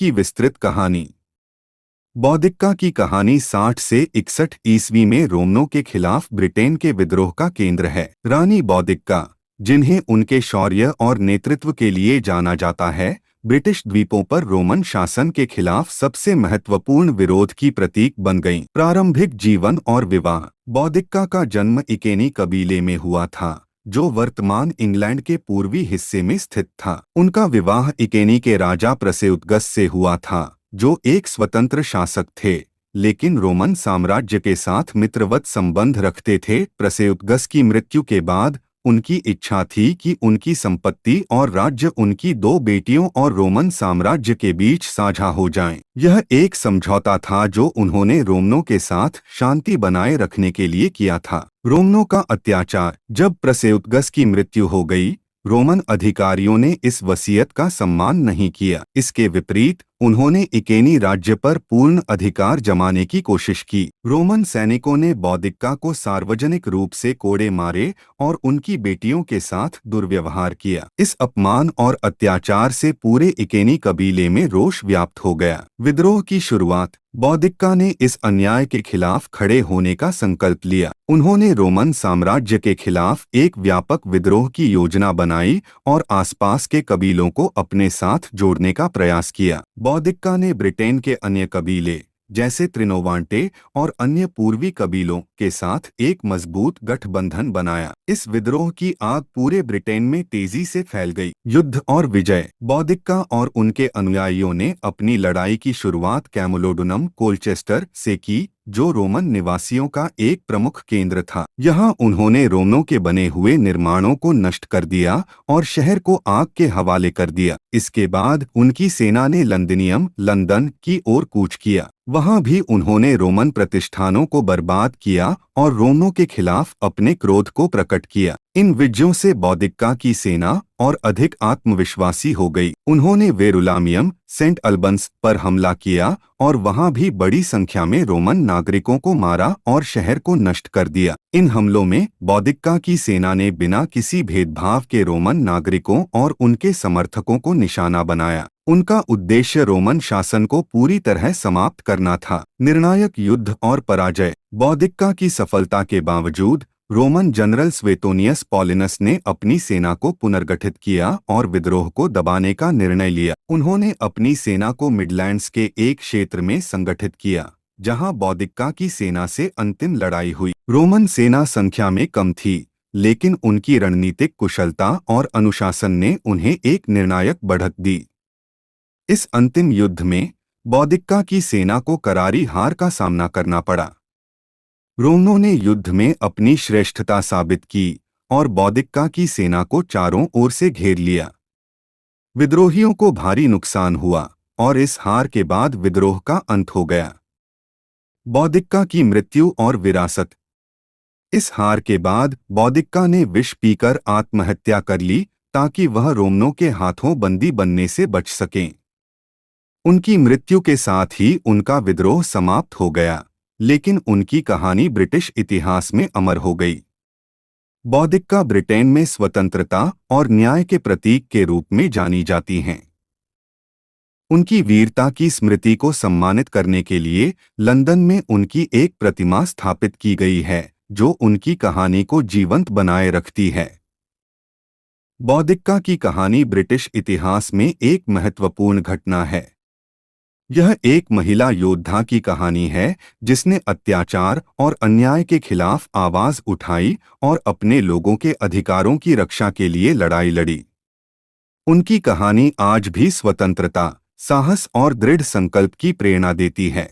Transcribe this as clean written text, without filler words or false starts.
की विस्तृत कहानी। बौद्धिका की कहानी 60 से 61 ईस्वी में रोमनों के खिलाफ ब्रिटेन के विद्रोह का केंद्र है। रानी बौद्धिका, जिन्हें उनके शौर्य और नेतृत्व के लिए जाना जाता है, ब्रिटिश द्वीपों पर रोमन शासन के खिलाफ सबसे महत्वपूर्ण विरोध की प्रतीक बन गईं। प्रारंभिक जीवन और विवाह। बौद्धिका का जन्म इकेनी कबीले में हुआ था, जो वर्तमान इंग्लैंड के पूर्वी हिस्से में स्थित था। उनका विवाह इकेनी के राजा प्रसेउदगस से हुआ था, जो एक स्वतंत्र शासक थे, लेकिन रोमन साम्राज्य के साथ मित्रवत संबंध रखते थे। प्रसेउदगस की मृत्यु के बाद उनकी इच्छा थी कि उनकी संपत्ति और राज्य उनकी दो बेटियों और रोमन साम्राज्य के बीच साझा हो जाएं। यह एक समझौता था जो उन्होंने रोमनों के साथ शांति बनाए रखने के लिए किया था। रोमनों का अत्याचार। जब प्रसेउदगस की मृत्यु हो गई, रोमन अधिकारियों ने इस वसीयत का सम्मान नहीं किया। इसके विपरीत उन्होंने इकेनी राज्य पर पूर्ण अधिकार जमाने की कोशिश की। रोमन सैनिकों ने बौद्धिका को सार्वजनिक रूप से कोड़े मारे और उनकी बेटियों के साथ दुर्व्यवहार किया। इस अपमान और अत्याचार से पूरे इकेनी कबीले में रोष व्याप्त हो गया। विद्रोह की शुरुआत। बौद्धिका ने इस अन्याय के खिलाफ खड़े होने का संकल्प लिया। उन्होंने रोमन साम्राज्य के खिलाफ एक व्यापक विद्रोह की योजना बनाई और आसपास के कबीलों को अपने साथ जोड़ने का प्रयास किया। बौद्धिका ने ब्रिटेन के अन्य कबीले जैसे त्रिनोवांटे और अन्य पूर्वी कबीलों के साथ एक मजबूत गठबंधन बनाया। इस विद्रोह की आग पूरे ब्रिटेन में तेजी से फैल गई। युद्ध और विजय। बौद्धिका और उनके अनुयायियों ने अपनी लड़ाई की शुरुआत कैमलोडुनम कोलचेस्टर से की, जो रोमन निवासियों का एक प्रमुख केंद्र था। यहाँ उन्होंने रोमनों के बने हुए निर्माणों को नष्ट कर दिया और शहर को आग के हवाले कर दिया। इसके बाद उनकी सेना ने लंदनियम लंदन की ओर कूच किया। वहाँ भी उन्होंने रोमन प्रतिष्ठानों को बर्बाद किया और रोमनों के खिलाफ अपने क्रोध को प्रकट किया। इन विजयों से बौद्धिका की सेना और अधिक आत्मविश्वासी हो गई। उन्होंने वेरुलामियम सेंट अल्बंस पर हमला किया और वहां भी बड़ी संख्या में रोमन नागरिकों को मारा और शहर को नष्ट कर दिया। इन हमलों में बौद्धिका की सेना ने बिना किसी भेदभाव के रोमन नागरिकों और उनके समर्थकों को निशाना बनाया। उनका उद्देश्य रोमन शासन को पूरी तरह समाप्त करना था। निर्णायक युद्ध और पराजय। बौद्धिका की सफलता के बावजूद रोमन जनरल स्वेतोनियस पॉलिनस ने अपनी सेना को पुनर्गठित किया और विद्रोह को दबाने का निर्णय लिया। उन्होंने अपनी सेना को मिडलैंड्स के एक क्षेत्र में संगठित किया, जहां बौद्धिका की सेना से अंतिम लड़ाई हुई। रोमन सेना संख्या में कम थी, लेकिन उनकी रणनीतिक कुशलता और अनुशासन ने उन्हें एक निर्णायक बढ़त दी। इस अंतिम युद्ध में बौद्धिका की सेना को करारी हार का सामना करना पड़ा। रोमनों ने युद्ध में अपनी श्रेष्ठता साबित की और बौद्धिका की सेना को चारों ओर से घेर लिया। विद्रोहियों को भारी नुकसान हुआ और इस हार के बाद विद्रोह का अंत हो गया। बौद्धिका की मृत्यु और विरासत। इस हार के बाद बौद्धिका ने विष पीकर आत्महत्या कर ली ताकि वह रोमनों के हाथों बंदी बनने से बच सकें। उनकी मृत्यु के साथ ही उनका विद्रोह समाप्त हो गया, लेकिन उनकी कहानी ब्रिटिश इतिहास में अमर हो गई। बौद्धिका ब्रिटेन में स्वतंत्रता और न्याय के प्रतीक के रूप में जानी जाती हैं। उनकी वीरता की स्मृति को सम्मानित करने के लिए लंदन में उनकी एक प्रतिमा स्थापित की गई है, जो उनकी कहानी को जीवंत बनाए रखती है। बौद्धिका की कहानी ब्रिटिश इतिहास में एक महत्वपूर्ण घटना है। यह एक महिला योद्धा की कहानी है जिसने अत्याचार और अन्याय के खिलाफ आवाज उठाई और अपने लोगों के अधिकारों की रक्षा के लिए लड़ाई लड़ी। उनकी कहानी आज भी स्वतंत्रता, साहस और दृढ़ संकल्प की प्रेरणा देती है।